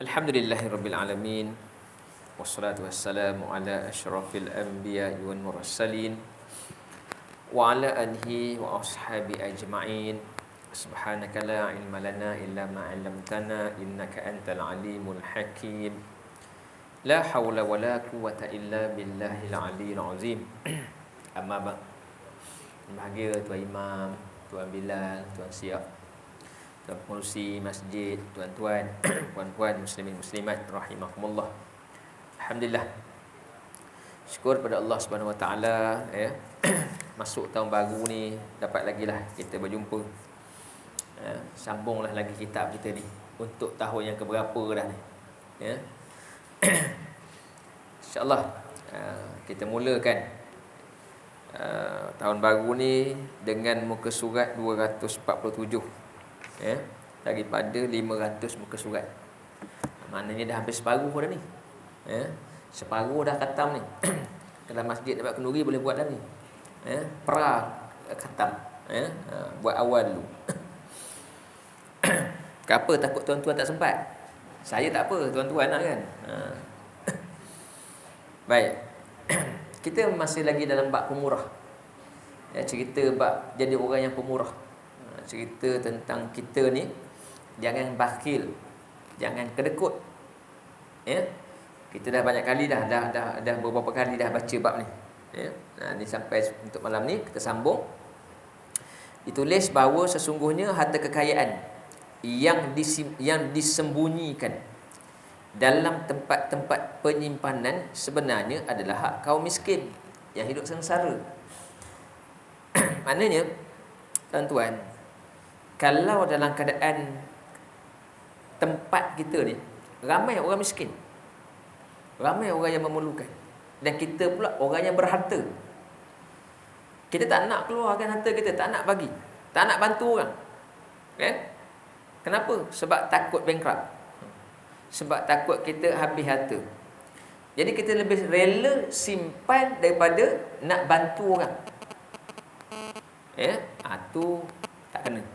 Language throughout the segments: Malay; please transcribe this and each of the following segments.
Alhamdulillahirabbil alamin. Wassalatu wassalamu ala asyrafil anbiya'i wal mursalin wa ala alihi wa ashabi ajma'in. Subhanaka la ilma lana illa ma 'allamtana innaka antal alimul hakim. La haula wala quwwata illa billahil aliyyil azim. Amma ba'd. Bahagia Tuan Imam, Tuan Bilal, Tuan Siap, Tuan Pengerusi Masjid, tuan-tuan, puan-puan, muslimin muslimat rahimakumullah. Alhamdulillah. Syukur pada Allah Subhanahu Wa Taala ya. Masuk tahun baru ni dapat lagi lah kita berjumpa. Sambunglah lagi kitab kita ni untuk tahun yang keberapa dah ni. Ya. Insya-Allah kita mulakan tahun baru ni dengan muka surat 247. Ya, daripada 500 muka surat. Maknanya dah hampir separuh dah ni. Ya, separuh dah khatam ni. Kalau masjid dapat kenduri boleh buat dah ni. Ya, khatam. Ya, buat awal dulu. Kenapa takut tuan-tuan tak sempat? Saya tak apa, tuan-tuan nak kan. Baik. Kita masih lagi dalam bab pemurah. Ya, cerita bab jadi orang yang pemurah. Cerita tentang kita ni jangan bakhil, jangan kedekut. Ya. Kita dah banyak kali dah beberapa kali dah baca bab ni. Ya. Nah, ni sampai untuk malam ni kita sambung. Ditulis bahawa sesungguhnya harta kekayaan yang disembunyikan dalam tempat-tempat penyimpanan sebenarnya adalah hak kaum miskin yang hidup sengsara. Maknanya tuan-tuan, kalau dalam keadaan tempat kita ni ramai orang miskin, ramai orang yang memerlukan, dan kita pula orang yang berharta, kita tak nak keluarkan harta kita, tak nak bagi, tak nak bantu orang, kan? Kenapa? Sebab takut bankrupt, sebab takut kita habis harta. Jadi kita lebih rela simpan daripada nak bantu orang. Ya, tu tak kena.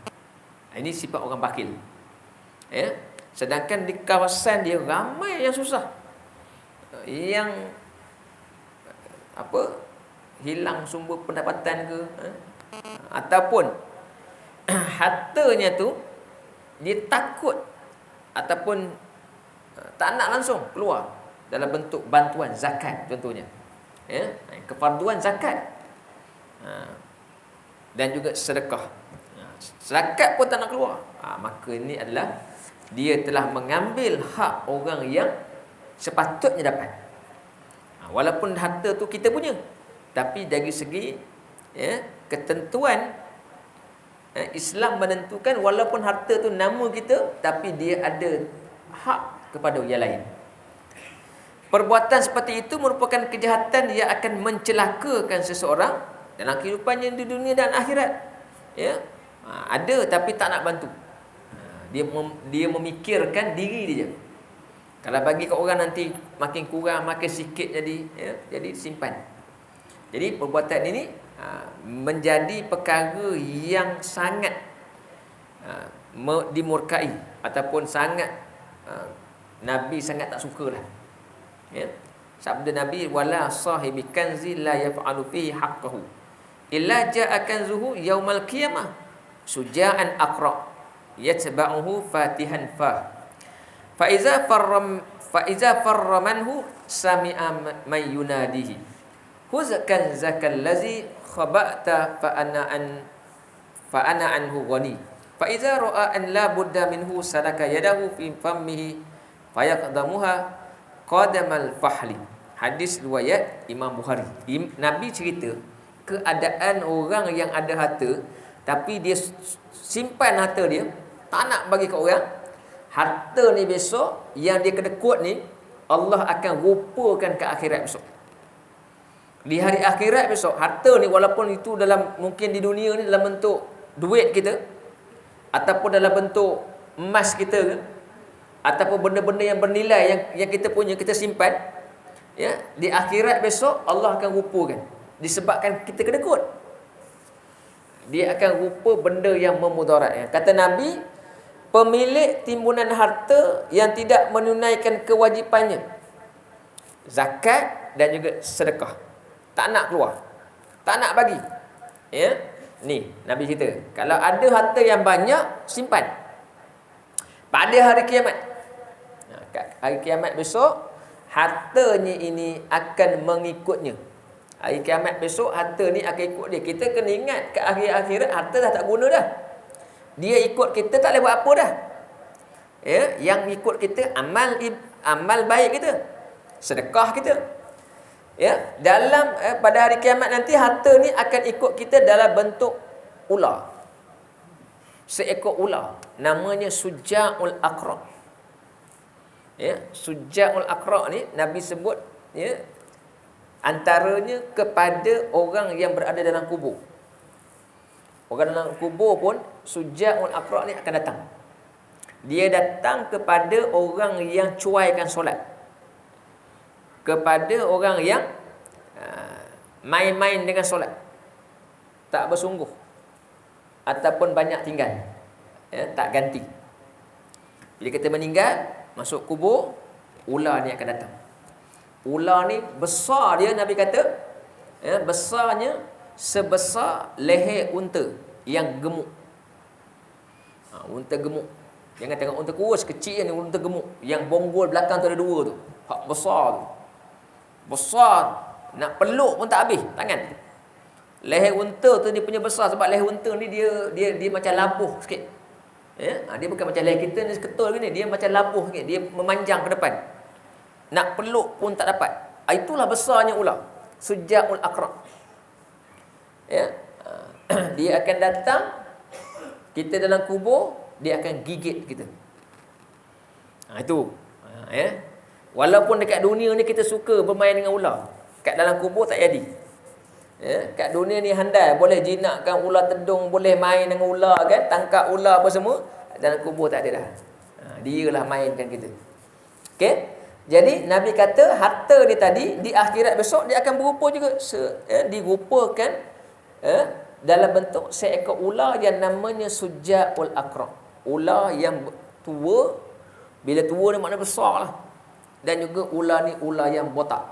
Ini sifat orang bakhil. Ya, sedangkan di kawasan dia ramai yang susah, yang hilang sumber pendapatan ke, ataupun hartanya tu dia takut ataupun tak nak langsung keluar dalam bentuk bantuan zakat contohnya. Ya, kefarduan zakat. Dan juga sedekah. Zakat pun tak nak keluar. Maka ini adalah dia telah mengambil hak orang yang sepatutnya dapat. Walaupun harta tu kita punya, tapi dari segi ketentuan Islam menentukan walaupun harta tu nama kita, tapi dia ada hak kepada yang lain. Perbuatan seperti itu merupakan kejahatan yang akan mencelakakan seseorang dalam kehidupannya di dunia dan akhirat. Ya, ada tapi tak nak bantu. Dia memikirkan diri dia. Kalau bagi ke orang nanti makin kurang, makin sikit jadi simpan. Jadi perbuatan ini menjadi perkara yang sangat dimurkai ataupun sangat Nabi sangat tak sukalah. Ya. Sabda Nabi, wala sahibi kanzi la yaf'alu fihi haqqahu illa ja'a kanzuhu yaumal qiyamah suja'an aqra yatba'uhu fatihan fa iza farra manhu sami'a may yunadihi huzkan zakal ladzi khaba'ta fa ana anhu ghani fa iza ra'a an la budda minhu salaka yadahu fi fammihi fayaqdamuha qadamal fahli. Hadis riwayat Imam Bukhari. Nabi cerita keadaan orang yang ada harta tapi dia simpan harta dia, tak nak bagi ke orang. Harta ni besok yang dia kedekut ni Allah akan rupakan ke akhirat besok. Di hari akhirat besok, harta ni walaupun itu dalam, mungkin di dunia ni dalam bentuk duit kita, ataupun dalam bentuk emas kita ke, ataupun benda-benda yang bernilai yang kita punya, kita simpan, ya, di akhirat besok Allah akan rupakan. Disebabkan kita kedekut, dia akan rupa benda yang memudaratkan. Kata Nabi, pemilik timbunan harta yang tidak menunaikan kewajipannya, zakat dan juga sedekah, tak nak keluar, tak nak bagi. Ya, ni Nabi cerita, kalau ada harta yang banyak, simpan. Pada hari kiamat, hari kiamat besok, hartanya ini akan mengikutnya. Hari kiamat besok, harta ni akan ikut dia. Kita kena ingat, ke akhir akhirat, harta dah tak guna dah. Dia ikut kita, tak boleh buat apa dah. Ya, yang ikut kita amal baik kita, sedekah kita. Ya, dalam pada hari kiamat nanti, harta ni akan ikut kita dalam bentuk ular. Seekor ular, namanya Suja'ul Aqra. Ya, Suja'ul Aqra ni Nabi sebut, ya, antaranya kepada orang yang berada dalam kubur. Orang dalam kubur pun Suja'ul Aqra ni akan datang. Dia datang kepada orang yang cuaikan solat, kepada orang yang main-main dengan solat, tak bersungguh, ataupun banyak tinggal, ya, tak ganti. Bila kita meninggal, masuk kubur, ular ni akan datang. Ular ni besar dia, Nabi kata, ya, besarnya sebesar leher unta yang gemuk. Unta gemuk. Jangan tengok unta kurus, kecil ni, unta gemuk. Yang bonggol belakang tu ada dua tu. Hak besar tu. Besar. Nak peluk pun tak habis tangan. Leher unta tu dia punya besar, sebab leher unta ni dia macam labuh sikit. Ya? Dia bukan macam leher kita ni ketul gini, dia macam labuh sikit, dia memanjang ke depan. Nak peluk pun tak dapat. Itulah besarnya ular, Suja'ul Aqra. Ya? Dia akan datang, kita dalam kubur, dia akan gigit kita. Itu. Ya? Walaupun dekat dunia ni kita suka bermain dengan ular, kat dalam kubur tak jadi. Ya? Kat dunia ni handai, boleh jinakkan ular tedung, boleh main dengan ular kan, tangkap ular apa semua. Dalam kubur tak ada dah. Dialah mainkan kita. Okey? Jadi Nabi kata harta dia tadi di akhirat besok dia akan berupa juga, dirupakan dalam bentuk seekor ular yang namanya Suja'ul Aqra. Ular yang tua, bila tua ni makna besar lah. Dan juga ular ni ular yang botak.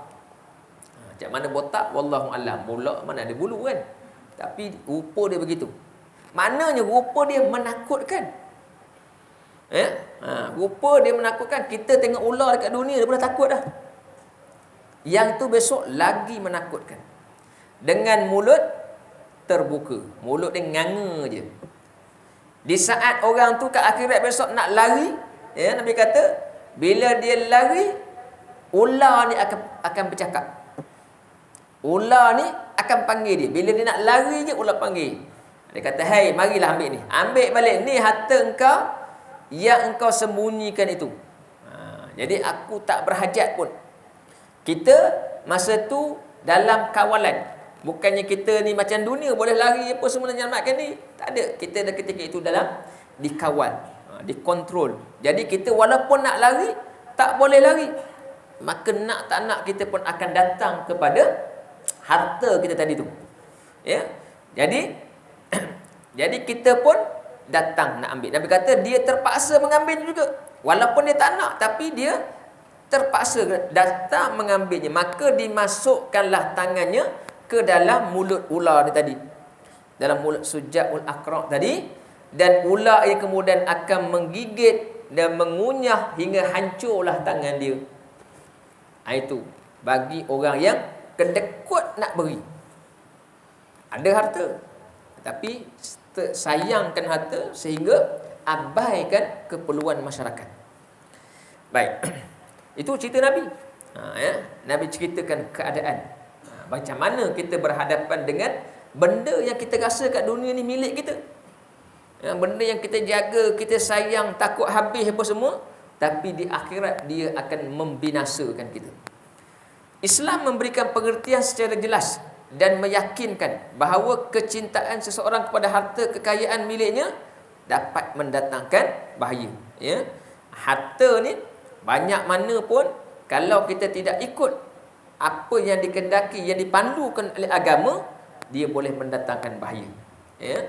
Macam mana botak, wallahu alam. Bola mana ada bulu kan, tapi rupa dia begitu. Maknanya rupa dia menakutkan. Rupa dia menakutkan. Kita tengok ular dekat dunia dia pun dah takut dah. Yang tu besok lagi menakutkan. Dengan mulut terbuka, mulut dia nganga je. Di saat orang tu kat akhirat besok nak lari, ya, Nabi kata bila dia lari, ular ni akan bercakap. Ular ni akan panggil dia. Bila dia nak lari je, ular panggil. Dia kata, "Hai, marilah ambil ni. Ambil balik ni harta engkau yang engkau sembunyikan itu." Jadi aku tak berhajat pun. Kita masa tu dalam kawalan. Bukannya kita ni macam dunia boleh lari apa semua nak nyelamatkan ni. Tak ada. Kita ketika itu dalam dikawal, dikontrol. Jadi kita walaupun nak lari, tak boleh lari. Maka nak tak nak kita pun akan datang kepada harta kita tadi tu. Ya. Jadi kita pun datang nak ambil. Nabi kata dia terpaksa mengambil juga. Walaupun dia tak nak, tapi dia terpaksa datang mengambilnya. Maka dimasukkanlah tangannya ke dalam mulut ular ni tadi, dalam mulut Suja'ul Aqra tadi, dan ular ia kemudian akan menggigit dan mengunyah hingga hancurlah tangan dia. Itu bagi orang yang kedekut nak beri. Ada harta, tapi sayangkan harta sehingga abaikan keperluan masyarakat. Baik. Itu cerita Nabi. Nabi ceritakan keadaan. Macam mana kita berhadapan dengan benda yang kita rasa kat dunia ni milik kita. Benda yang kita jaga, kita sayang, takut habis apa semua, tapi di akhirat dia akan membinasakan kita. Islam memberikan pengertian secara jelas dan meyakinkan bahawa kecintaan seseorang kepada harta kekayaan miliknya dapat mendatangkan bahaya. Ya? Harta ni banyak mana pun, kalau kita tidak ikut apa yang dikendaki, yang dipandukan oleh agama, dia boleh mendatangkan bahaya. Ya?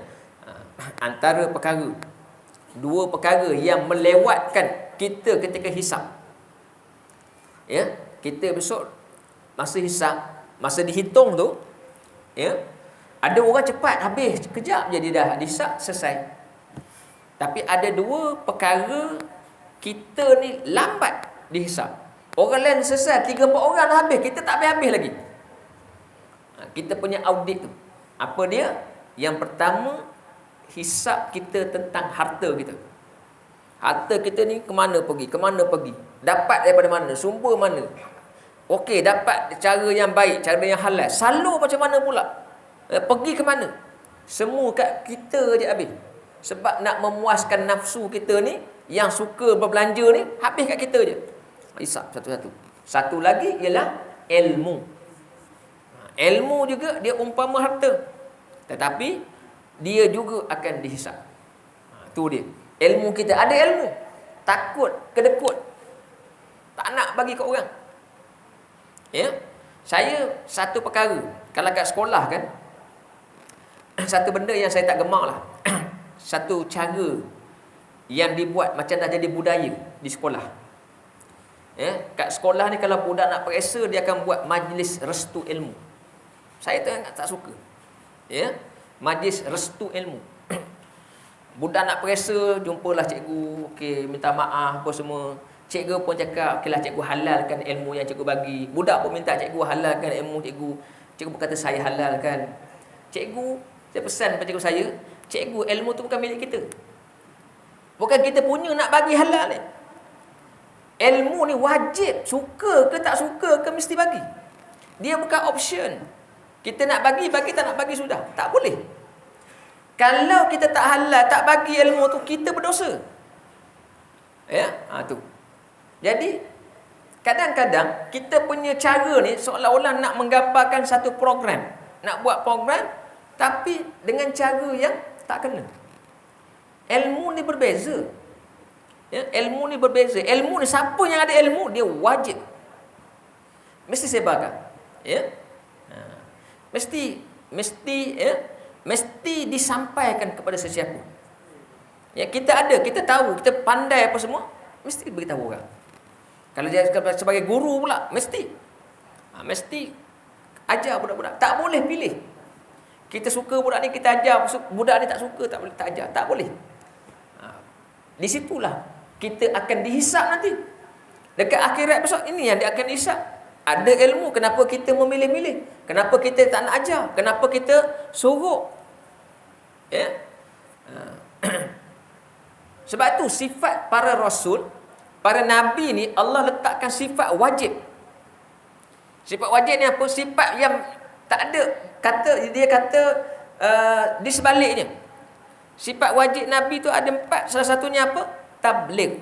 Antara perkara dua perkara yang melewatkan kita ketika hisab. Ya, kita besok masa hisab, masa dihitung tu, ya, ada orang cepat habis, kejap je dia dah dihisab selesai. Tapi ada dua perkara kita ni lambat dihisab. Orang lain selesai 3-4 orang dah habis, kita tak habis-habis lagi. Kita punya audit tu, apa dia? Yang pertama, hisab kita tentang harta kita. Harta kita ni ke mana pergi, dapat daripada mana, sumber mana. Okey, dapat cara yang baik, cara yang halal, salur macam mana pula, pergi ke mana. Semua kat kita je habis. Sebab nak memuaskan nafsu kita ni, yang suka berbelanja ni, habis kat kita je. Hisab satu-satu. Satu lagi ialah ilmu. Ilmu juga dia umpama harta, tetapi dia juga akan dihisab. Tu dia. Ilmu kita, ada ilmu, takut, kedekut, tak nak bagi kat orang. Ya, saya satu perkara, kalau kat sekolah kan, satu benda yang saya tak gemar lah, satu cara yang dibuat macam dah jadi budaya di sekolah. Ya, kat sekolah ni kalau budak nak periksa, dia akan buat majlis restu ilmu. Saya tak suka. Ya, majlis restu ilmu. Budak nak periksa, jumpalah cikgu, okey, minta maaf apa semua. Cikgu pun cakap, okeylah cikgu halalkan ilmu yang cikgu bagi. Budak pun minta cikgu halalkan ilmu cikgu. Cikgu pun kata saya halalkan. Cikgu, saya pesan pada cikgu saya, cikgu, ilmu tu bukan milik kita. Bukan kita punya nak bagi halal ni. Ilmu ni wajib, suka ke tak suka ke mesti bagi. Dia bukan option. Kita nak bagi, tak nak bagi sudah. Tak boleh. Kalau kita tak halal, tak bagi ilmu tu, kita berdosa. Ya, tu. Jadi, kadang-kadang kita punya cara ni seolah-olah nak menggambarkan satu program. Nak buat program, tapi dengan cara yang tak kena. Ilmu ni berbeza. Ya, ilmu ni berbeza. Ilmu ni, siapa yang ada ilmu, dia wajib mesti sebarkan. Ya. Mesti disampaikan kepada sesiapa. Ya, kita tahu, kita pandai apa semua, mesti beritahu orang. Kalau dia sebagai guru pula, mesti ajar budak-budak. Tak boleh pilih. Kita suka budak ni, kita ajar. Budak ni tak suka, tak boleh, tak ajar. Tak boleh. Di situlah kita akan dihisab nanti. Dekat akhirat besok, ini yang dia akan dihisab. Ada ilmu, kenapa kita memilih-milih? Kenapa kita tak nak ajar? Kenapa kita suruh? Ya. Sebab tu sifat para rasul, para nabi ni, Allah letakkan sifat wajib. Sifat wajib ni apa? Sifat yang tak ada dia kata di sebaliknya. Sifat wajib nabi tu ada 4. Salah satunya apa? Tabligh,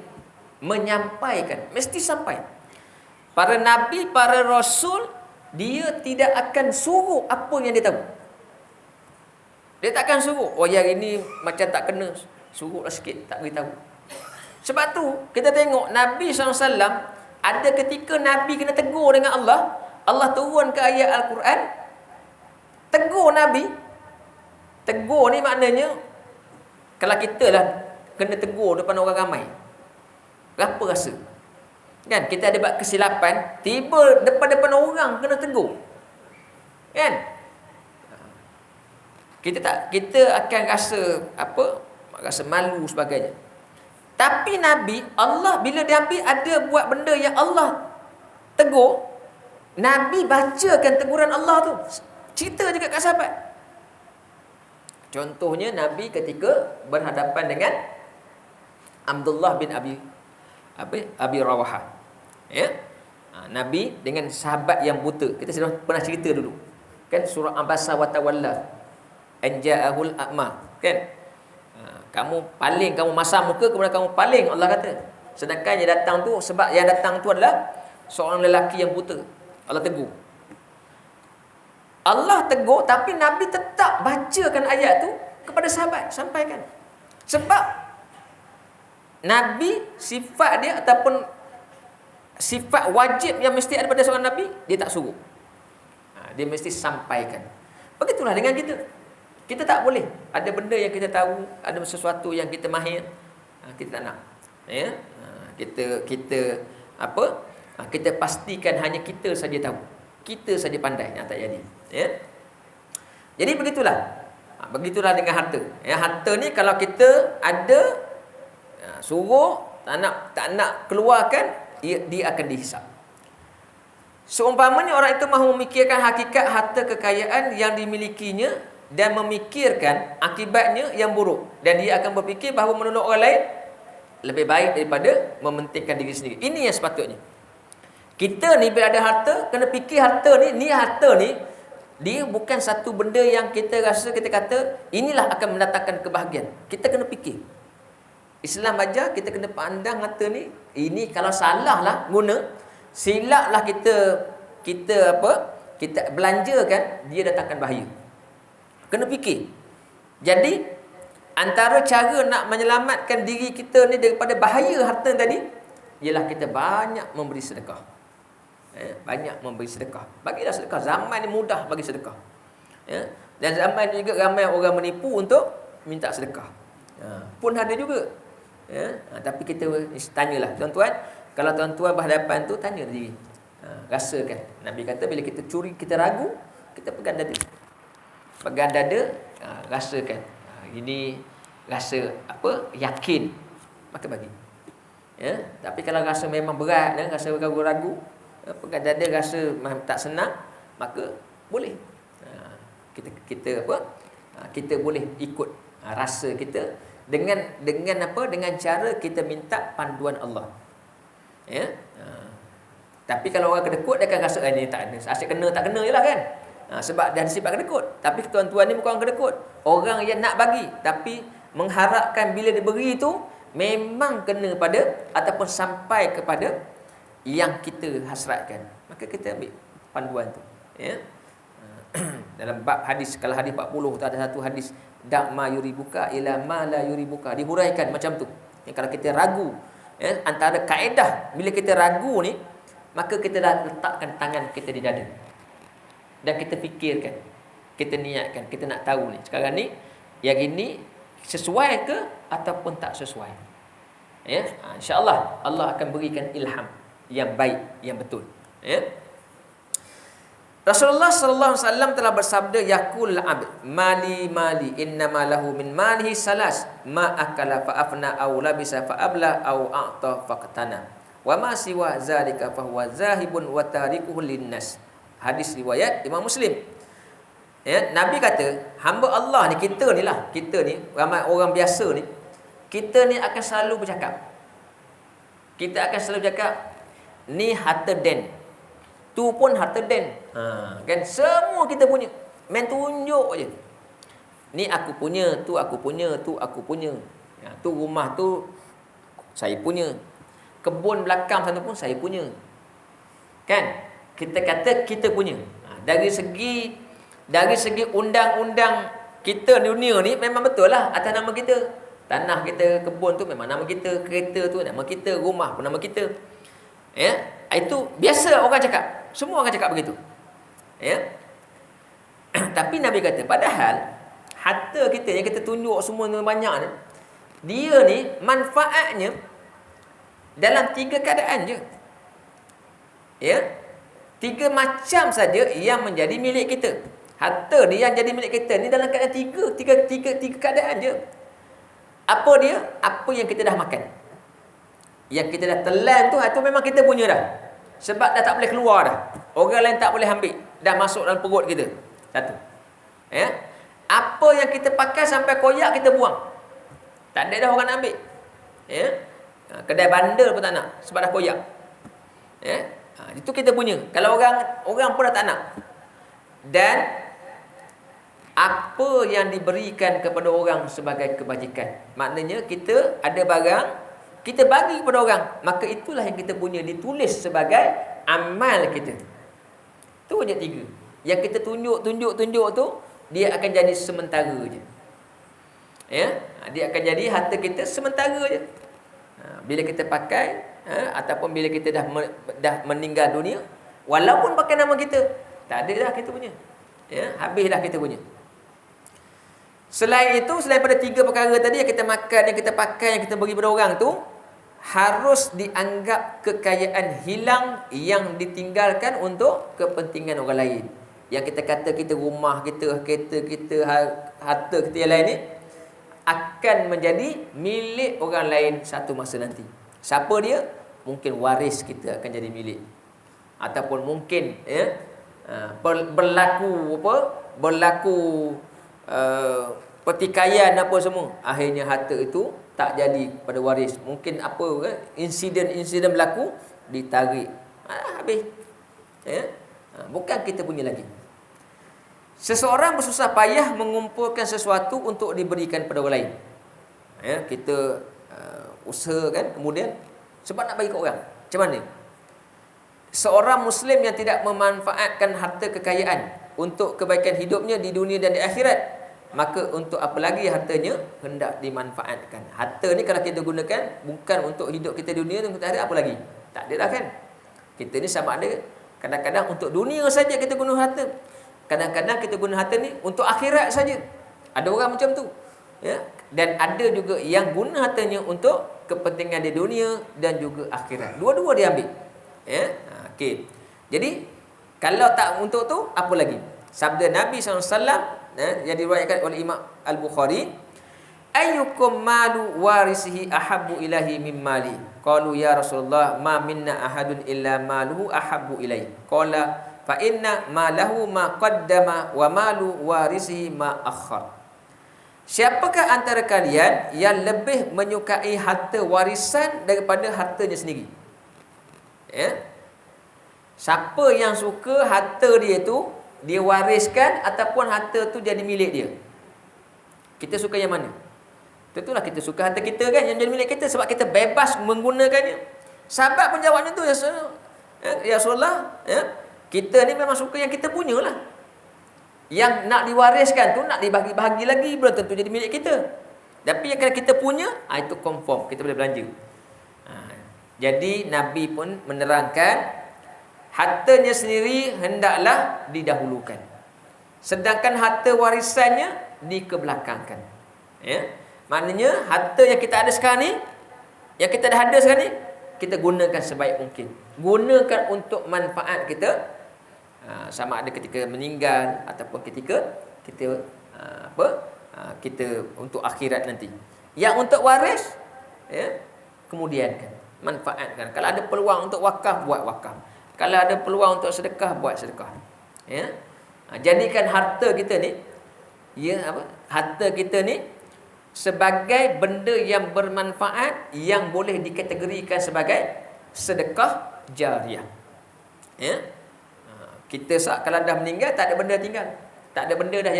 menyampaikan, mesti sampai. Para nabi, para rasul, dia tidak akan suruh apa yang dia tahu. Dia tak akan suruh, oh yang ini macam tak kena, suruhlah sikit, tak beritahu. Sebab tu kita tengok Nabi SAW, ada ketika Nabi kena tegur dengan Allah. Allah turunkan ayat Al-Quran, tegur Nabi. Tegur ni maknanya, kalau kita lah kena tegur depan orang ramai, apa rasa? Kan, kita ada buat kesilapan, tiba depan-depan orang kena tegur. Kan? Kita akan rasa apa? Rasa malu sebagainya. Tapi Nabi, Allah bila Nabi ada buat benda yang Allah tegur, Nabi bacakan teguran Allah tu. Cerita juga kat sahabat. Contohnya Nabi ketika berhadapan dengan Abdullah bin Abi Rawahah. Ya. Nabi dengan sahabat yang buta. Kita sudah pernah cerita dulu. Kan surah Abasa wa Tawalla. An ja'ahul a'ma. Kan? Kamu masam muka, kemudian kamu paling, Allah kata. Sedangkan yang datang tu, sebab yang datang tu adalah seorang lelaki yang buta. Allah tegur. Allah tegur, tapi Nabi tetap bacakan ayat tu kepada sahabat, sampaikan. Sebab Nabi, sifat dia ataupun sifat wajib yang mesti ada pada seorang Nabi, dia tak suruh. Dia mesti sampaikan. Begitulah dengan kita. Kita tak boleh. Ada benda yang kita tahu, ada sesuatu yang kita mahir, kita tak nak. Ya. Kita apa? Kita pastikan hanya kita saja tahu. Kita saja pandai, tak jadi. Ya. Jadi begitulah. Begitulah dengan harta. Ya, harta ni kalau kita ada suruh tak nak keluarkan, dia akan dihisap. Seumpamanya orang itu mahu memikirkan hakikat harta kekayaan yang dimilikinya dan memikirkan akibatnya yang buruk, dan dia akan berfikir bahawa menolong orang lain lebih baik daripada mementingkan diri sendiri. Ini yang sepatutnya. Kita ni bila ada harta, kena fikir harta ni dia bukan satu benda yang kita rasa, kita kata inilah akan mendatangkan kebahagiaan. Kita kena fikir. Islam ajar kita kena pandang harta ni, ini kalau salah lah guna, silap lah kita belanjakan, dia datangkan bahaya. Kena fikir. Jadi antara cara nak menyelamatkan diri kita ni daripada bahaya harta tadi, ialah kita banyak memberi sedekah. Banyak memberi sedekah. Bagilah sedekah. Zaman ni mudah bagi sedekah. Dan zaman ni juga ramai orang menipu untuk minta sedekah. Pun ada juga. Tapi kita tanyalah, tuan-tuan, kalau tuan-tuan berhadapan tu, tanya diri. Rasakan. Nabi kata bila kita curi, kita ragu, kita pegang dada. Pegang dada, rasakan. Ini rasa apa? Yakin. Maka bagi. Tapi kalau rasa memang berat, rasa ragu-ragu, pegang dada rasa tak senang, maka boleh. Kita boleh ikut rasa kita dengan apa? Dengan cara kita minta panduan Allah. Tapi kalau orang kedekut, dia akan rasa ni tak ada, asyik kena tak kena jelah kan. Sebab dan sifat kedekut. Tapi tuan-tuan ni bukan orang kedekut. Orang yang nak bagi tapi mengharapkan bila diberi itu memang kena pada ataupun sampai kepada yang kita hasratkan. Maka kita ambil panduan tu. Dalam bab hadis, kalau hadis 40 tu ada satu hadis, da' ma yuribuka ila ma la yuribuka. Dihuraikan macam tu. Kalau kita ragu, antara kaedah bila kita ragu ni, maka kita dah letakkan tangan kita di dada. Dan kita fikirkan, kita niatkan, kita nak tahu ni, sekarang ni yang ini sesuai ke ataupun tak sesuai. InsyaAllah Allah akan berikan ilham yang baik, yang betul. Rasulullah sallallahu alaihi wasallam telah bersabda, yaqul abd mali innama lahu min malihi salas ma akala fa afna aw labisa fa abla aw a'ta faqtana wa ma siwa zalika fa huwa zahibun wa tarikuhu linnas. Hadis riwayat Imam Muslim. Nabi kata, hamba Allah ni, kita ni ramai orang biasa ni, kita ni akan selalu bercakap. Kita akan selalu bercakap, ni harta den, tu pun harta den. Kan semua kita punya, main tunjuk je. Ni aku punya, tu aku punya, tu aku punya. Tu rumah tu saya punya. Kebun belakang sana pun saya punya. Kan? Kita kata kita punya. Dari segi undang-undang kita dunia ni memang betul lah atas nama kita. Tanah kita, kebun tu memang nama kita, kereta tu nama kita, rumah pun nama kita. Itu biasa orang cakap. Semua orang cakap begitu. Tapi Nabi kata, padahal harta kita yang kita tunjuk semua banyak ni, dia ni manfaatnya dalam 3 keadaan je. 3 macam saja yang menjadi milik kita. Harta ni yang jadi milik kita ni dalam keadaan tiga keadaan je. Apa dia? Apa yang kita dah makan. Yang kita dah telan tu, itu memang kita punya dah. Sebab dah tak boleh keluar dah. Orang lain tak boleh ambil. Dah masuk dalam perut kita. Satu. Apa yang kita pakai sampai koyak, kita buang. Tak ada dah orang nak ambil. Kedai bandar pun tak nak, sebab dah koyak. Itu kita punya. Kalau orang pun dah tak nak. Dan apa yang diberikan kepada orang sebagai kebajikan, maknanya kita ada barang, kita bagi kepada orang, maka itulah yang kita punya, ditulis sebagai amal kita. Tu je 3. Yang kita tunjuk tu, dia akan jadi sementara je. Dia akan jadi harta kita sementara je. Bila kita pakai, ataupun bila kita dah meninggal dunia, walaupun pakai nama kita, tak ada dah kita punya. Habis dah kita punya. Selain itu, selain pada 3 perkara tadi yang kita makan, yang kita pakai, yang kita bagi pada orang tu, harus dianggap kekayaan hilang yang ditinggalkan untuk kepentingan orang lain. Yang kita kata kita rumah kita, kereta kita, harta kita yang lain ni akan menjadi milik orang lain satu masa nanti. Siapa dia? Mungkin waris kita akan jadi milik. Ataupun mungkin berlaku pertikaian apa semua, akhirnya harta itu tak jadi pada waris. Mungkin insiden berlaku, ditarik, habis. Bukan kita punya lagi. Seseorang bersusah payah mengumpulkan sesuatu untuk diberikan pada orang lain. Kita usaha kan, kemudian sebab nak bagi ke orang. Macam mana? Seorang Muslim yang tidak memanfaatkan harta kekayaan untuk kebaikan hidupnya di dunia dan di akhirat, maka untuk apa lagi hartanya hendak dimanfaatkan. Harta ni kalau kita gunakan bukan untuk hidup kita di dunia dan kita akhirat, apa lagi? Tak ada dah kan? Kita ni sama ada kadang-kadang untuk dunia saja kita guna harta. Kadang-kadang kita guna harta ni untuk akhirat saja. Ada orang macam tu. Dan ada juga yang guna hartanya untuk kepentingan di dunia dan juga akhirat. Dua-dua dia ambil. Okey. Jadi kalau tak untuk tu, apa lagi? Sabda Nabi SAW yang diriwayatkan oleh Imam Al-Bukhari, ayyukum malu warisihi ahabbu ilahi min mali. Qalu ya Rasulullah ma minna ahadun illa maluhu ahabbu ilaihi. Qala fa inna malahu ma qaddama wa malu warisihi ma akhar. Siapakah antara kalian yang lebih menyukai harta warisan daripada hartanya sendiri? Siapa yang suka harta dia tu dia wariskan ataupun harta tu jadi milik dia? Kita suka yang mana? Tentulah kita suka harta kita kan yang jadi milik kita sebab kita bebas menggunakannya. Sahabat pun jawabnya tu, ya Rasulullah, kita ni memang suka yang kita punya lah. Yang nak diwariskan tu nak dibahagi-bahagi lagi belum tentu jadi milik kita. Tapi yang kalau kita punya, itu confirm kita boleh belanja. Jadi Nabi pun menerangkan hartanya sendiri hendaklah didahulukan, sedangkan harta warisannya dikebelakangkan. Maknanya harta yang kita ada sekarang ni, yang kita dah ada sekarang ni, kita gunakan sebaik mungkin. Gunakan untuk manfaat kita, sama ada ketika meninggal ataupun ketika kita kita untuk akhirat nanti. Yang untuk waris, kemudiankan, manfaatkan. Kalau ada peluang untuk wakaf, buat wakaf. Kalau ada peluang untuk sedekah, buat sedekah. Jadikan harta kita ni, harta kita ni sebagai benda yang bermanfaat yang boleh dikategorikan sebagai sedekah jariah. Kita kalau dah meninggal, tak ada benda tinggal. Tak ada benda dah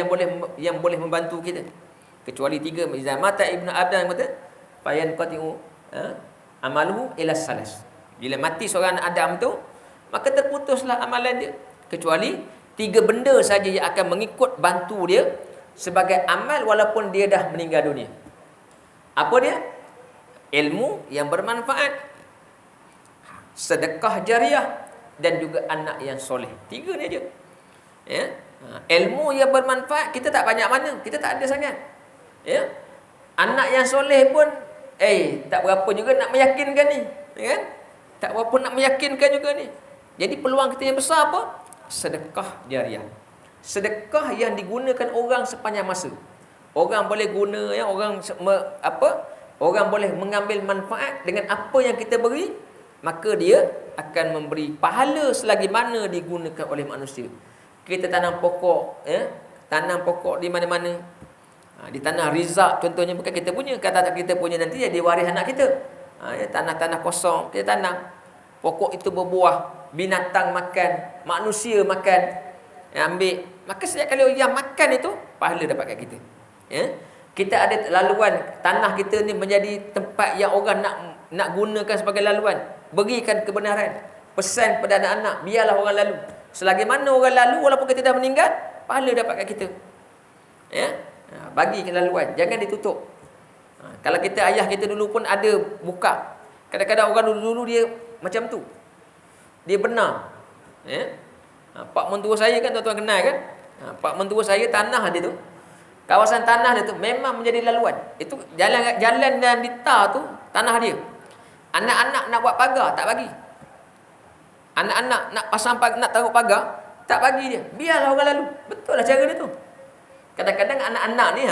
yang boleh membantu kita. Kecuali 3. Iza mata Ibnu Adam kata, fayan qati'u amaluhu ila salas. Bila mati seorang Adam tu, maka terputuslah amalan dia. Kecuali 3 benda saja yang akan mengikut bantu dia sebagai amal walaupun dia dah meninggal dunia. Apa dia? Ilmu yang bermanfaat, sedekah jariah, dan juga anak yang soleh. 3 ni aja. Ilmu yang bermanfaat kita tak banyak mana, kita tak ada sangat. Anak yang soleh pun tak berapa juga nak meyakinkan ni, kan? Tak berapa nak meyakinkan juga ni. Jadi peluang kita yang besar apa? Sedekah jariah. Sedekah yang digunakan orang sepanjang masa. Orang boleh guna, orang boleh mengambil manfaat dengan apa yang kita beri, maka dia akan memberi pahala selagi mana digunakan oleh manusia. Kita tanam pokok, tanam pokok di mana-mana. Di tanah rizak contohnya, bukan kita punya. Kata tak kita punya nanti jadi waris anak kita. Tanah-tanah kosong kita tanam. Pokok itu berbuah, binatang makan, manusia makan, ambil. Maka setiap kali yang makan itu, pahala dapat kat kita. Kita ada laluan, tanah kita ni menjadi tempat yang orang nak gunakan sebagai laluan. Berikan kebenaran, pesan kepada anak-anak, biarlah orang lalu. Selagi mana orang lalu, walaupun kita dah meninggal, pahala dapat kat kita. Bagi laluan, jangan ditutup. Kalau kita, ayah kita dulu pun ada buka. Kadang-kadang orang dulu dia macam tu, dia benar. Pak mentua saya kan, tuan-tuan kenal kan, pak mentua saya tanah dia tu, Kawasan tanah dia tu memang menjadi laluan. Itu jalan yang ditar tu tanah dia. Anak-anak nak buat pagar tak bagi. Anak-anak nak pasang nak taruh pagar tak bagi dia. Biarlah orang lalu. Betul lah cara dia tu. Kadang-kadang anak-anak ni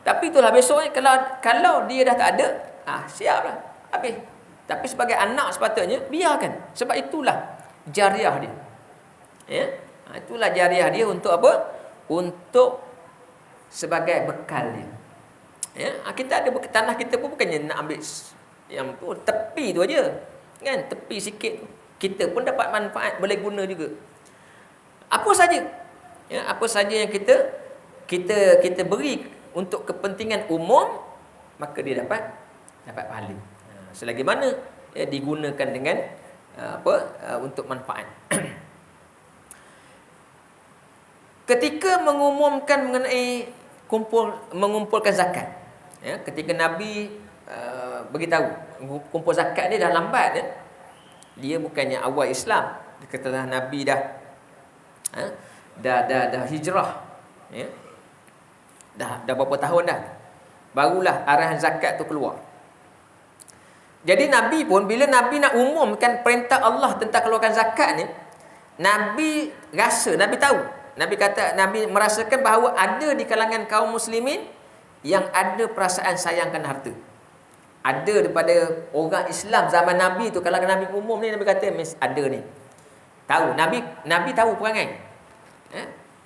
tapi itulah besok ni kalau dia dah tak ada, siaplah. Habis. Tapi sebagai anak sepatutnya biarkan. Sebab itulah jariah dia. Ya. Itulah jariah dia untuk apa? Untuk sebagai bekal dia. Ya, kita ada tanah kita pun bukannya nak ambil yang tu tepi tu aja. Kan? Tepi sikit tu. Kita pun dapat manfaat, boleh guna juga. Apa saja. Ya, apa saja yang kita beri untuk kepentingan umum, maka dia dapat pahala. Selagi mana digunakan dengan untuk manfaat. Ketika mengumumkan mengenai mengumpulkan zakat, ya, ketika Nabi beritahu kumpul zakat ni dah lambat, ya. Dia bukannya awal Islam, dia kata Nabi dah hijrah, ya. Dah berapa tahun dah, barulah arahan zakat tu keluar. Jadi Nabi pun bila Nabi nak umumkan perintah Allah tentang keluarkan zakat ni, Nabi tahu. Nabi kata, Nabi merasakan bahawa ada di kalangan kaum muslimin yang ada perasaan sayangkan harta. Ada daripada orang Islam zaman Nabi tu, kalau Nabi umum ni, Nabi kata ada ni. Tahu, Nabi tahu perangai.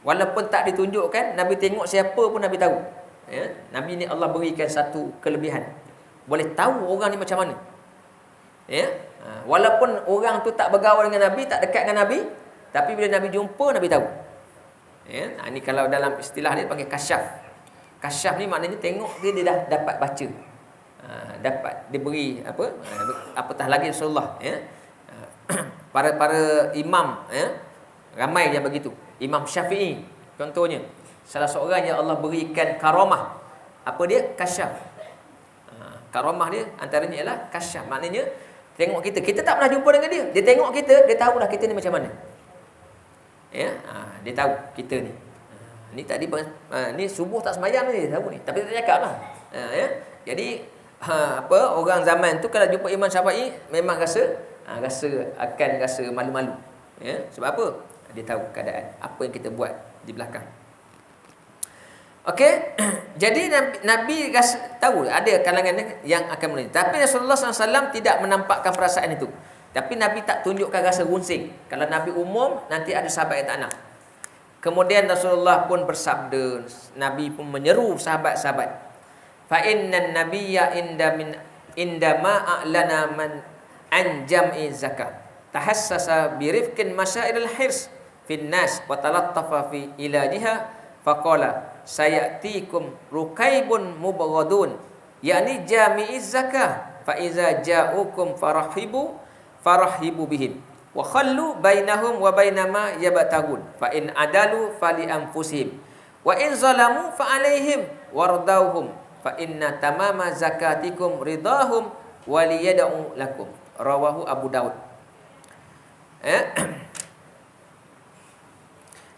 Walaupun tak ditunjukkan, Nabi tengok siapa pun Nabi tahu. Nabi ni Allah berikan satu kelebihan. Boleh tahu orang ni macam mana. Walaupun orang tu tak bergaul dengan Nabi, tak dekat dengan Nabi, tapi bila Nabi jumpa, Nabi tahu. Ini kalau dalam istilah dia panggil kasyaf. Kasyaf ni maknanya tengok dia dah dapat baca. Dapat diberi apatah lagi Rasulullah, para imam, ramai yang begitu. Imam Syafi'i contohnya, salah seorang yang Allah berikan karamah. Apa dia? Kasyaf. Karamah dia antaranya ialah kasyaf. Maknanya tengok kita tak pernah jumpa dengan dia. Dia tengok kita, dia tahulah kita ni macam mana. Dia tahu kita ni. Ni tadi ni subuh tak sembahyang ni, dia tahu ni. Tapi dia cakap lah. Jadi orang zaman tu kalau jumpa Imam Syafi'i memang rasa malu-malu. Sebab apa? Dia tahu keadaan apa yang kita buat di belakang. Okey. Jadi Nabi tahu ada kalangan yang akan menolong. Tapi Rasulullah SAW tidak menampakkan perasaan itu. Tapi Nabi tak tunjukkan rasa runsing. Kalau Nabi umum, nanti ada sahabat yang tak nak. Kemudian Rasulullah pun bersabda, Nabi pun menyeru sahabat-sahabat, fa innan nabiyya inda ma a'lana man an jam'i zakat tahassasa bi rifqin masyairil hirs fin nas wa talattafa fi ilajiha faqala sayatikum rukaibun mubghadun yakni jami'iz zakah fa iza ja'ukum farahibu bihim wa khallu bainahum wa bainama yabtagun fa in adalu fali anfusihim wa in zalamu fa alaihim wardauhum fa inna tamama zakatikum ridahum waliyad'u lakum. Rawahu Abu Daud.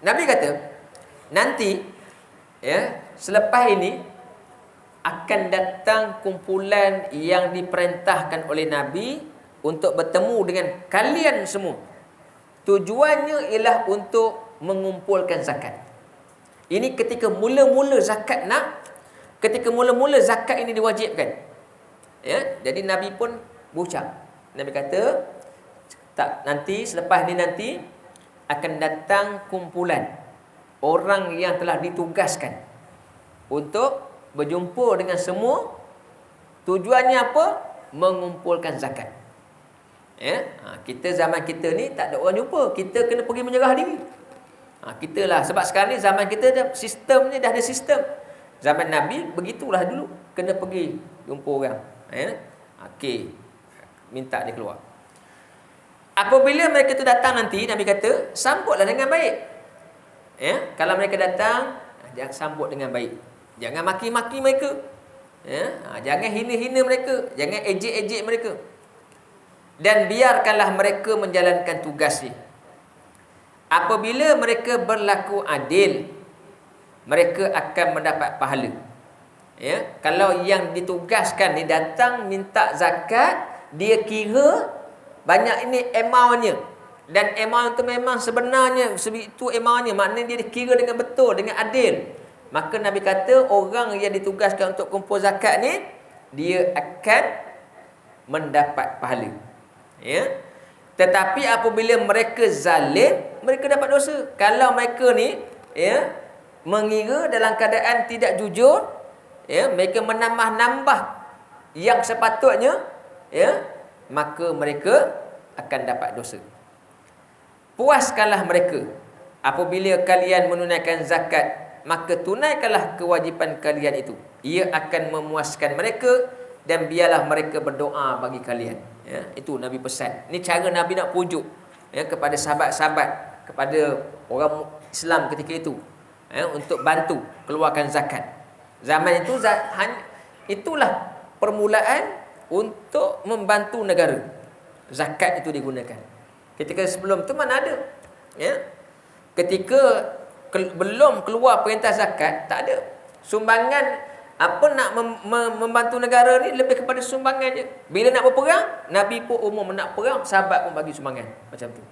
Nabi kata nanti selepas ini akan datang kumpulan yang diperintahkan oleh Nabi untuk bertemu dengan kalian semua. Tujuannya ialah untuk mengumpulkan zakat. Ini ketika mula-mula zakat ini diwajibkan. Jadi Nabi pun berucap. Nabi kata selepas ni nanti akan datang kumpulan orang yang telah ditugaskan untuk berjumpa dengan semua. Tujuannya apa? Mengumpulkan zakat. Kita zaman kita ni tak ada orang jumpa, kita kena pergi menyerah diri. Kita lah, sebab sekarang ni zaman kita dah sistem ni dah ada sistem. Zaman Nabi begitulah dulu, kena pergi jumpa orang. Okey, minta dia keluar. Apabila mereka tu datang nanti, Nabi kata sambutlah dengan baik. Kalau mereka datang, jangan sambut dengan baik. Jangan maki-maki mereka. Jangan hina-hina mereka, jangan ejek-ejek mereka. Dan biarkanlah mereka menjalankan tugasnya. Apabila mereka berlaku adil, mereka akan mendapat pahala. Ya, kalau yang ditugaskan ni datang minta zakat, dia kira banyak ini amountnya, dan amount tu memang sebenarnya itu amountnya, maknanya dia dikira dengan betul, dengan adil, maka Nabi kata orang yang ditugaskan untuk kumpul zakat ni dia akan mendapat pahala. Ya. Tetapi apabila mereka zalim, mereka dapat dosa. Kalau mereka ni ya mengira dalam keadaan tidak jujur, ya, mereka menambah-nambah yang sepatutnya, ya, maka mereka akan dapat dosa. Puaskanlah mereka apabila kalian menunaikan zakat, maka tunaikanlah kewajipan kalian itu. Ia akan memuaskan mereka, dan biarlah mereka berdoa bagi kalian. Ya, itu Nabi pesan. Ini cara Nabi nak pujuk, ya, kepada sahabat-sahabat, kepada orang Islam ketika itu, ya, untuk bantu keluarkan zakat. Zaman itu itulah permulaan untuk membantu negara. Zakat itu digunakan. Ketika sebelum tu mana ada, ya. Ketika belum keluar perintah zakat, tak ada. Sumbangan apa nak membantu negara ni lebih kepada sumbangan je. Bila nak berperang, Nabi pun umum nak perang, sahabat pun bagi sumbangan macam tu.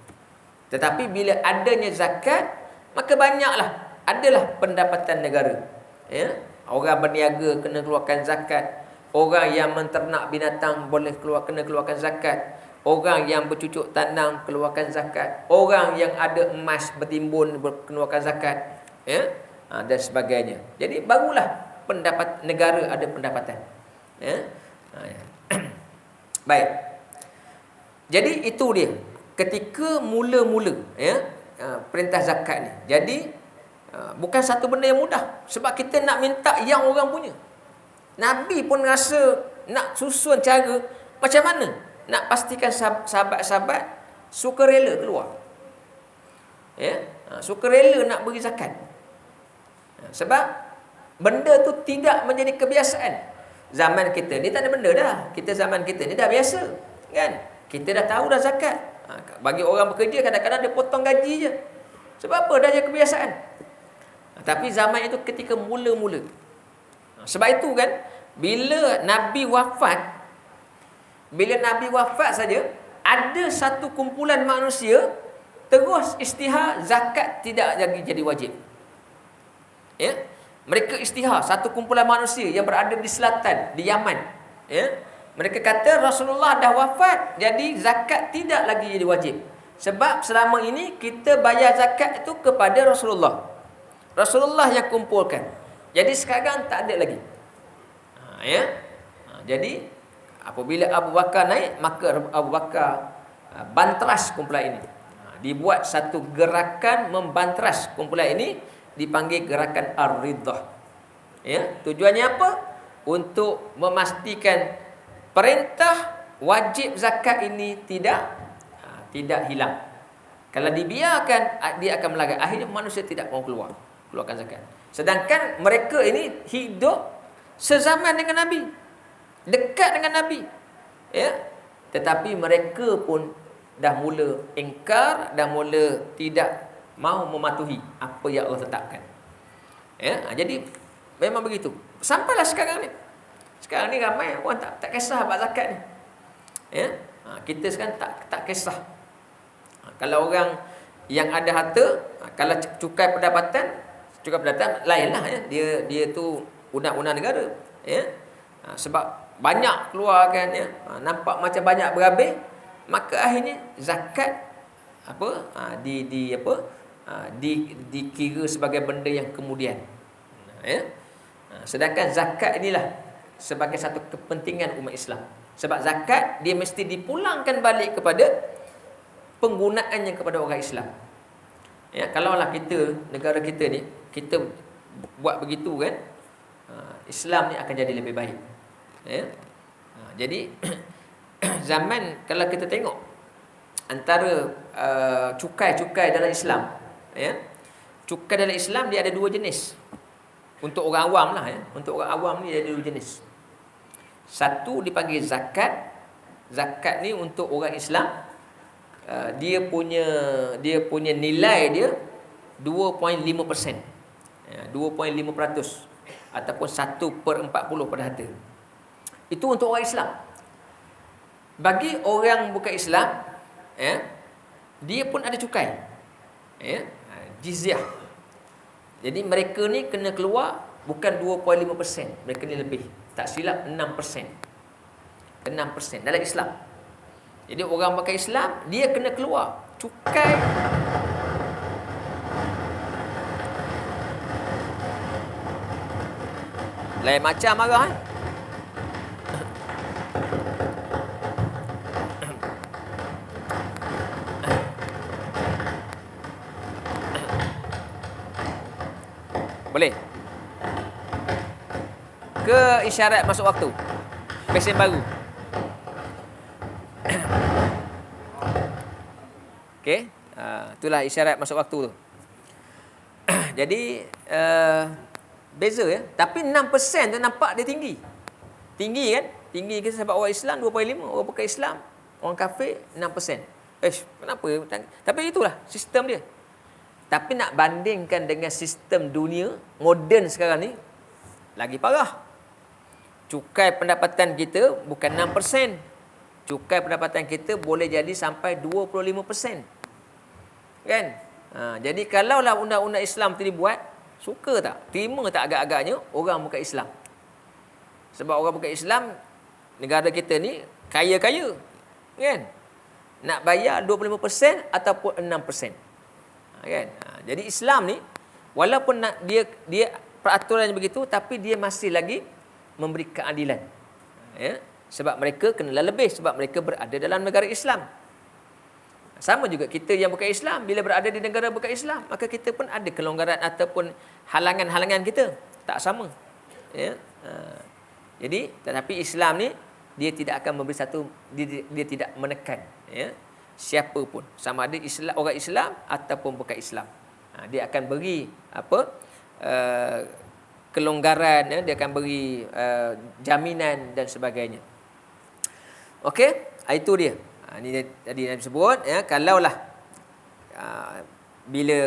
Tetapi bila adanya zakat, maka banyaklah, adalah pendapatan negara. Ya, orang berniaga kena keluarkan zakat, orang yang menternak binatang boleh kena keluarkan zakat, orang yang bercucuk tanam keluarkan zakat, orang yang ada emas bertimbun keluarkan zakat, ya, dan sebagainya. Jadi barulah pendapat negara ada pendapatan. Ya. Ya. Baik. Jadi itu dia. Ketika mula-mula, ya, perintah zakat ni. Jadi bukan satu benda yang mudah, sebab kita nak minta yang orang punya. Nabi pun rasa nak susun cara macam mana nak pastikan sahabat-sahabat sukarela keluar. Ya, sukarela nak beri zakat. Sebab benda tu tidak menjadi kebiasaan. Zaman kita ni tak ada benda dah. Kita zaman kita ni dah biasa, kan? Kita dah tahu dah zakat. Bagi orang bekerja kadang-kadang dia potong gaji je. Sebab apa? Dah jadi kebiasaan. Tapi zaman itu ketika mula-mula. Sebab itu kan, bila Nabi wafat saja, ada satu kumpulan manusia terus isytihar zakat tidak lagi jadi wajib. Ya? Mereka isytihar, satu kumpulan manusia yang berada di selatan, di Yaman. Ya? Mereka kata Rasulullah dah wafat, jadi zakat tidak lagi jadi wajib. Sebab selama ini kita bayar zakat itu kepada Rasulullah. Rasulullah yang kumpulkan. Jadi sekarang tak ada lagi. Ya? Jadi apabila Abu Bakar naik, maka Abu Bakar bantras kumpulan ini. Dibuat satu gerakan membantras kumpulan ini, dipanggil gerakan Ar-Riddah. Ya, tujuannya apa? Untuk memastikan perintah wajib zakat ini tidak hilang. Kalau dibiarkan, dia akan melanggar. Akhirnya manusia tidak mau keluarkan zakat. Sedangkan mereka ini hidup sezaman dengan Nabi, dekat dengan Nabi. Ya, tetapi mereka pun dah mula ingkar, dah mula tidak mau mematuhi apa yang Allah tetapkan. Ya, jadi memang begitu. Sampailah sekarang ni. Sekarang ni ramai orang tak kisah bab zakat ni. Ya, kita sekarang tak kisah. Kalau orang yang ada harta, kalau cukai pendapatan lainlah, ya. Dia tu undang-undang negara, ya. Sebab banyak keluar kan, ya. Nampak macam banyak berhabis, maka akhirnya zakat dikira sebagai benda yang kemudian. Ya? Sedangkan zakat inilah sebagai satu kepentingan umat Islam. Sebab zakat dia mesti dipulangkan balik kepada penggunaannya kepada orang Islam. Ya, kalaulah negara kita ni, kita buat begitu kan, Islam ni akan jadi lebih baik. Ya? Jadi zaman kalau kita tengok antara cukai dalam Islam, ya, cukai dalam Islam dia ada dua jenis. Untuk orang awam lah, ya. Untuk orang awam ni dia ada dua jenis. Satu dipanggil zakat. Zakat ni untuk orang Islam, dia punya nilai dia 2.5%. 2.5% ataupun 1/40 pada harta. Itu untuk orang Islam. Bagi orang bukan Islam, dia pun ada cukai, jizyah. Jadi mereka ni kena keluar bukan 2.5%, mereka ni lebih. Tak silap 6%. 6% dalam Islam. Jadi orang bukan Islam, dia kena keluar cukai. Lain macam marah Boleh? Ke isyarat masuk waktu? Pesen baru. Okey, itulah isyarat masuk waktu tu. Jadi beza ya. Tapi 6% tu nampak dia tinggi. Tinggi kan? Tinggi ke sebab orang Islam 2.5, orang bukan Islam, orang kafir 6%. Kenapa? Tapi itulah sistem dia. Tapi nak bandingkan dengan sistem dunia moden sekarang ni, lagi parah. Cukai pendapatan kita bukan 6%. Cukai pendapatan kita boleh jadi sampai 25%. Kan? Jadi kalaulah undang-undang Islam tu dibuat, suka tak? Terima tak agak-agaknya orang bukan Islam? Sebab orang bukan Islam, negara kita ni kaya-kaya. Kan? Nak bayar 25% ataupun 6%. Kan? Jadi Islam ni walaupun dia peraturannya begitu, tapi dia masih lagi memberi keadilan. Sebab mereka kenalah lebih, sebab mereka berada dalam negara Islam. Sama juga kita yang bukan Islam, bila berada di negara bukan Islam, maka kita pun ada kelonggaran ataupun halangan-halangan kita. Tak sama. Jadi tetapi Islam ni dia tidak akan memberi satu, dia tidak menekan siapa pun, sama ada Islam, orang Islam ataupun bukan Islam. Dia akan beri kelonggaran, dia akan beri jaminan dan sebagainya. Okey, itu dia. Ini tadi Nabi sebut, kalaulah bila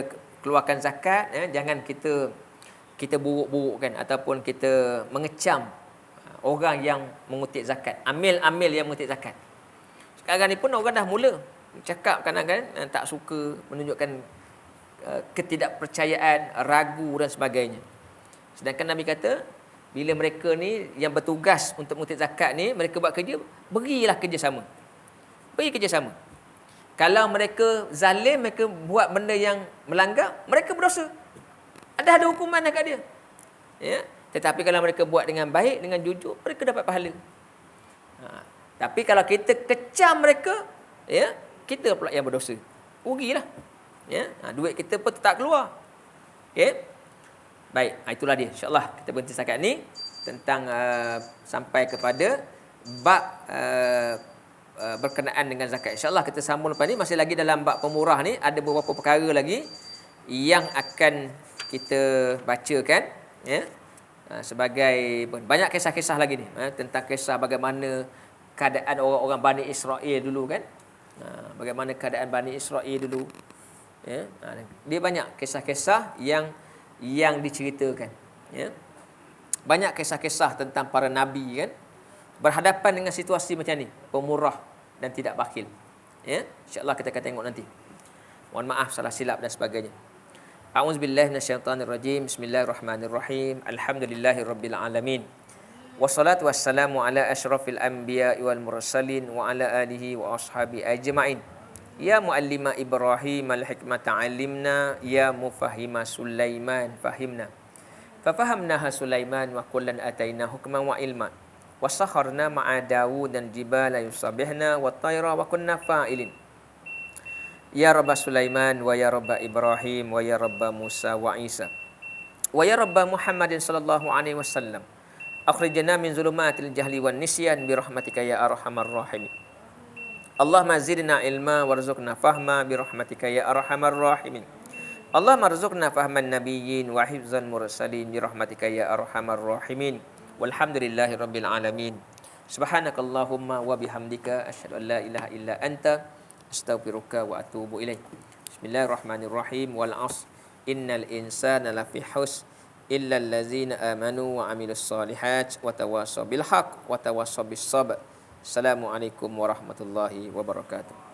keluarkan zakat, jangan kita buruk-burukkan ataupun kita mengecam orang yang mengutip zakat, amil-amil yang mengutip zakat. Sekarang ni pun orang dah mula cakap kadang-kadang tak suka, menunjukkan ketidakpercayaan, ragu dan sebagainya. Sedangkan Nabi kata, bila mereka ni yang bertugas untuk mengutip zakat ni, mereka buat kerja, berilah kerjasama. Beri kerjasama. Kalau mereka zalim, mereka buat benda yang melanggar, mereka berdosa. Ada hukuman dekat dia. Tetapi kalau mereka buat dengan baik, dengan jujur, mereka dapat pahala. Tapi kalau kita kecam mereka, kita pula yang berdosa. Rugilah. Duit kita pun tak keluar. Baik, itulah dia. InsyaAllah kita berhenti setakat ni tentang sampai kepada bab berkenaan dengan zakat. InsyaAllah kita sambung lepas ni. Masih lagi dalam bab pemurah ni, ada beberapa perkara lagi yang akan kita bacakan. Sebagai banyak kisah-kisah lagi ni, tentang kisah bagaimana keadaan orang-orang Bani Israel dulu kan. Bagaimana keadaan Bani Israel dulu. Dia banyak kisah-kisah yang diceritakan. Banyak kisah-kisah tentang para nabi kan, berhadapan dengan situasi macam ni, pemurah dan tidak bakhil. InsyaAllah kita akan tengok nanti. Mohon maaf salah silap dan sebagainya. A'udzubillahi minasyaitonirrajim. Bismillahirrahmanirrahim. Alhamdulillahirabbil alamin. Wassalatu wassalamu ala asyrafil anbiya'i wal mursalin wa ala alihi wa ashabi ajma'in. Ya muallima Ibrahim al-hikmata 'allimna, ya mufahhima Sulaiman fahimna. Fafahamnaha Sulaiman wa kullan ataina hukman wa ilma. Wasakharna ma'a Dawud dan jibala yusabihna wa tayra wa kunna fa'ilin. Ya Rabba Sulaiman wa ya Rabba Ibrahim wa ya Rabba Musa wa Isa wa ya Rabba Muhammadin sallallahu alaihi wasallam. Akhrijna min zulumatil jahli wan nisyan bi rahmatika ya arhamar rahimin. Allahumma zidna ilma warzuqna fahma bi rahmatika ya arhamar rahimin. Allahumma arzuqna fahman nabiyyin wa hifzal mursalin bi rahmatika ya arhamar rahimin. Walhamdulillahi rabbil alamin. Subhanakallahumma wa bihamdika asyhadu an la ilaha illa anta astaghfiruka wa atubu ilaik. Bismillahirrahmanirrahim. Wal 'asr innal insana lafi khusr illa allazina amanu wa amilus solihat wa tawassaw bil haqq wa tawassaw bis sabr. Assalamualaikum warahmatullahi wabarakatuh.